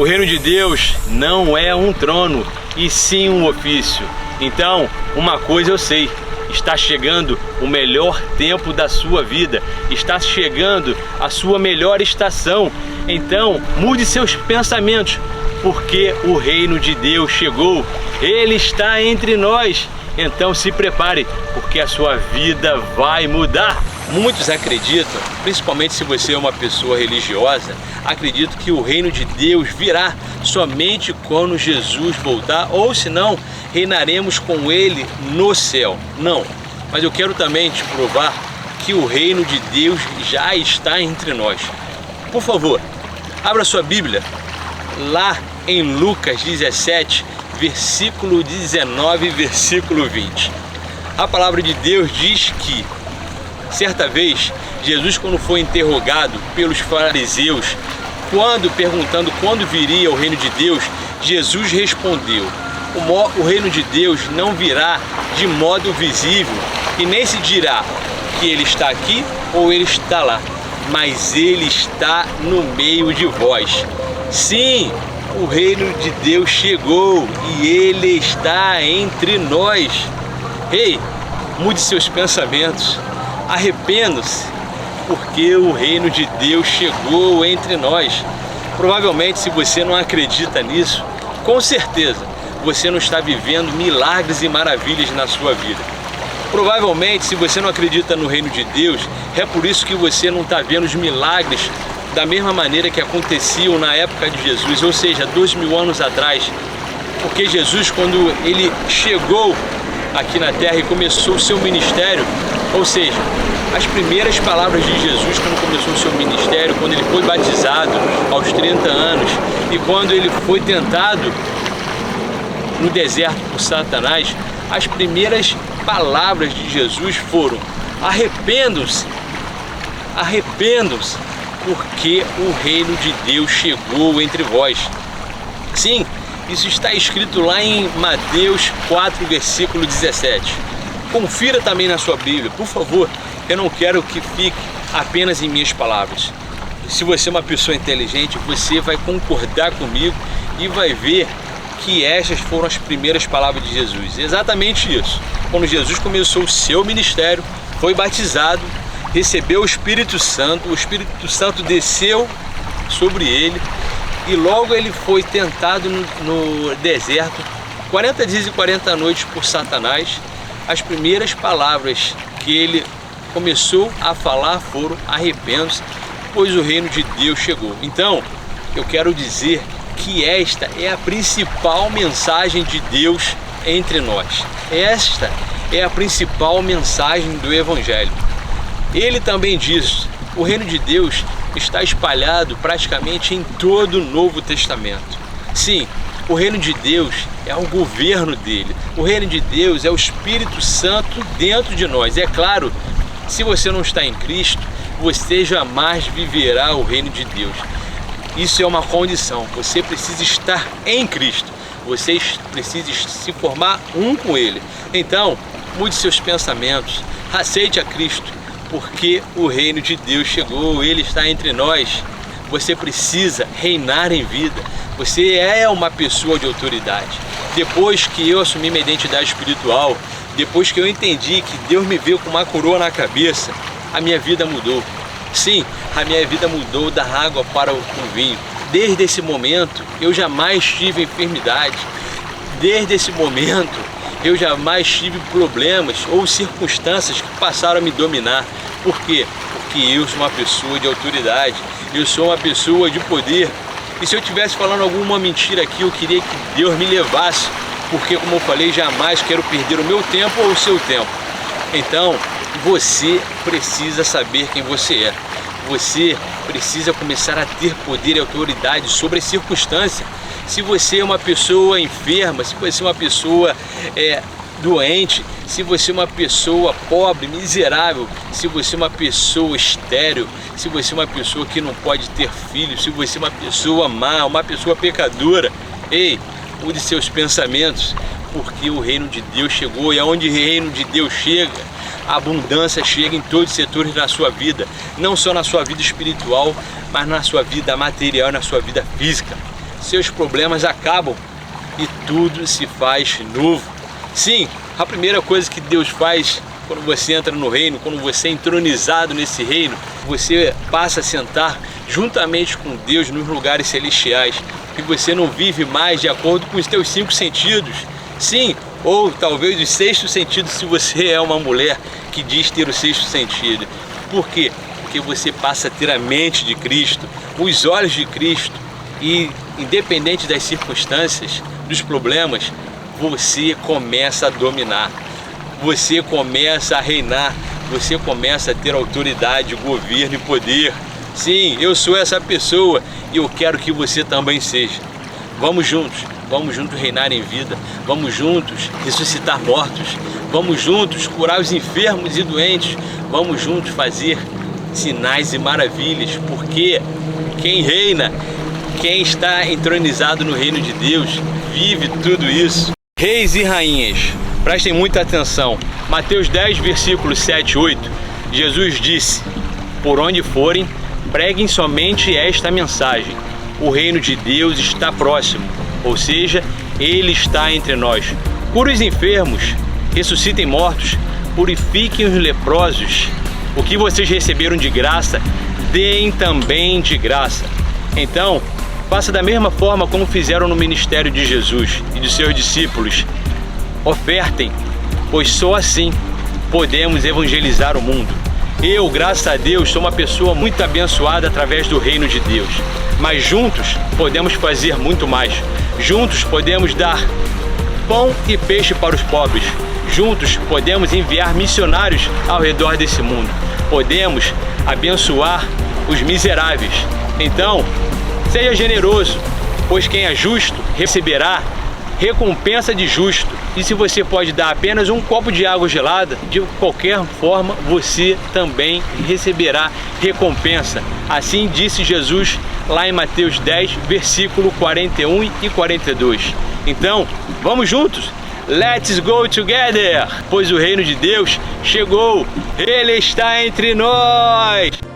reino de Deus não é um trono, e sim um ofício. Então, uma coisa eu sei: está chegando o melhor tempo da sua vida, está chegando a sua melhor estação. Então, mude seus pensamentos, porque o reino de Deus chegou, Ele está entre nós. Então se prepare, porque a sua vida vai mudar. Muitos acreditam, principalmente se você é uma pessoa religiosa, acreditam que o reino de Deus virá somente quando Jesus voltar, ou senão reinaremos com Ele no céu. Não, mas eu quero também te provar que o reino de Deus já está entre nós. Por favor, abra sua Bíblia lá em Lucas 17, versículo 19 e versículo 20. A palavra de Deus diz que, certa vez, Jesus, quando foi interrogado pelos fariseus, perguntando quando viria o reino de Deus, Jesus respondeu: o reino de Deus não virá de modo visível, e nem se dirá que ele está aqui ou ele está lá, mas ele está no meio de vós. Sim, o reino de Deus chegou e Ele está entre nós. Ei, mude seus pensamentos, arrependa-se, porque o reino de Deus chegou entre nós. Provavelmente, se você não acredita nisso, com certeza você não está vivendo milagres e maravilhas na sua vida. Provavelmente, se você não acredita no reino de Deus, é por isso que você não está vendo os milagres da mesma maneira que aconteciam na época de Jesus, ou seja, 2000 anos atrás. Porque Jesus, quando ele chegou aqui na terra e começou o seu ministério, ou seja, as primeiras palavras de Jesus quando começou o seu ministério, quando ele foi batizado aos 30 anos e quando ele foi tentado no deserto por Satanás, as primeiras palavras de Jesus foram: arrependam-se, arrependam-se, porque o reino de Deus chegou entre vós. Sim, isso está escrito lá em Mateus 4, versículo 17. Confira também na sua Bíblia, por favor. Eu não quero que fique apenas em minhas palavras. Se você é uma pessoa inteligente, você vai concordar comigo e vai ver que estas foram as primeiras palavras de Jesus. Exatamente isso. Quando Jesus começou o seu ministério, foi batizado, recebeu o Espírito Santo desceu sobre ele e logo ele foi tentado no deserto 40 dias e 40 noites por Satanás. As primeiras palavras que ele começou a falar foram: arrependam-se, pois o reino de Deus chegou. Então, eu quero dizer que esta é a principal mensagem de Deus entre nós. Esta é a principal mensagem do Evangelho. Ele também diz: o reino de Deus está espalhado praticamente em todo o Novo Testamento. Sim, o reino de Deus é o governo dele. O reino de Deus é o Espírito Santo dentro de nós. É claro, se você não está em Cristo, você jamais viverá o reino de Deus. Isso é uma condição. Você precisa estar em Cristo. Você precisa se formar um com Ele. Então, mude seus pensamentos. Aceite a Cristo, porque o reino de Deus chegou. Ele está entre nós. Você precisa reinar em vida. Você é uma pessoa de autoridade. Depois que eu assumi minha identidade espiritual, depois que eu entendi que Deus me veio com uma coroa na cabeça, a minha vida mudou. Sim, a minha vida mudou da água para o vinho. Desde esse momento, eu jamais tive enfermidade. Desde esse momento, eu jamais tive problemas ou circunstâncias que passaram a me dominar. Por quê? Porque eu sou uma pessoa de autoridade. Eu sou uma pessoa de poder. E se eu estivesse falando alguma mentira aqui, eu queria que Deus me levasse. Porque, como eu falei, jamais quero perder o meu tempo ou o seu tempo. Então, você precisa saber quem você é. Você precisa começar a ter poder e autoridade sobre as circunstâncias. Se você é uma pessoa enferma, se você é uma pessoa doente, se você é uma pessoa pobre, miserável, se você é uma pessoa estéril, se você é uma pessoa que não pode ter filhos, se você é uma pessoa má, uma pessoa pecadora, ei, mude seus pensamentos, porque o reino de Deus chegou, e aonde o reino de Deus chega, a abundância chega em todos os setores da sua vida, não só na sua vida espiritual, mas na sua vida material e na sua vida física. seus problemas acabam e tudo se faz novo. Sim, a primeira coisa que Deus faz quando você entra no reino, quando você é entronizado nesse reino, você passa a sentar juntamente com Deus nos lugares celestiais, e você não vive mais de acordo com os teus 5 sentidos. Sim, ou talvez o 6º sentido, se você é uma mulher que diz ter o 6º sentido. Por quê? Porque você passa a ter a mente de Cristo, os olhos de Cristo, e independente das circunstâncias, dos problemas, você começa a dominar, você começa a reinar, você começa a ter autoridade, governo e poder. Sim, eu sou essa pessoa e eu quero que você também seja. Vamos juntos reinar em vida, vamos juntos ressuscitar mortos, vamos juntos curar os enfermos e doentes, vamos juntos fazer sinais e maravilhas, porque quem reina, quem está entronizado no reino de Deus, vive tudo isso. Reis e rainhas, prestem muita atenção. Mateus 10, versículos 7 e 8, Jesus disse: por onde forem, preguem somente esta mensagem: o reino de Deus está próximo, ou seja, Ele está entre nós. Curem os enfermos, ressuscitem mortos, purifiquem os leprosos. O que vocês receberam de graça, deem também de graça. Então, faça da mesma forma como fizeram no ministério de Jesus e de seus discípulos. Ofertem, pois só assim podemos evangelizar o mundo. Eu, graças a Deus, sou uma pessoa muito abençoada através do reino de Deus. Mas juntos podemos fazer muito mais. Juntos podemos dar pão e peixe para os pobres. Juntos podemos enviar missionários ao redor desse mundo. Podemos abençoar os miseráveis. Então, seja generoso, pois quem é justo receberá recompensa de justo. E se você pode dar apenas um copo de água gelada, de qualquer forma você também receberá recompensa. Assim disse Jesus lá em Mateus 10, versículo 41 e 42. Então, vamos juntos? Let's go together! Pois o reino de Deus chegou, Ele está entre nós!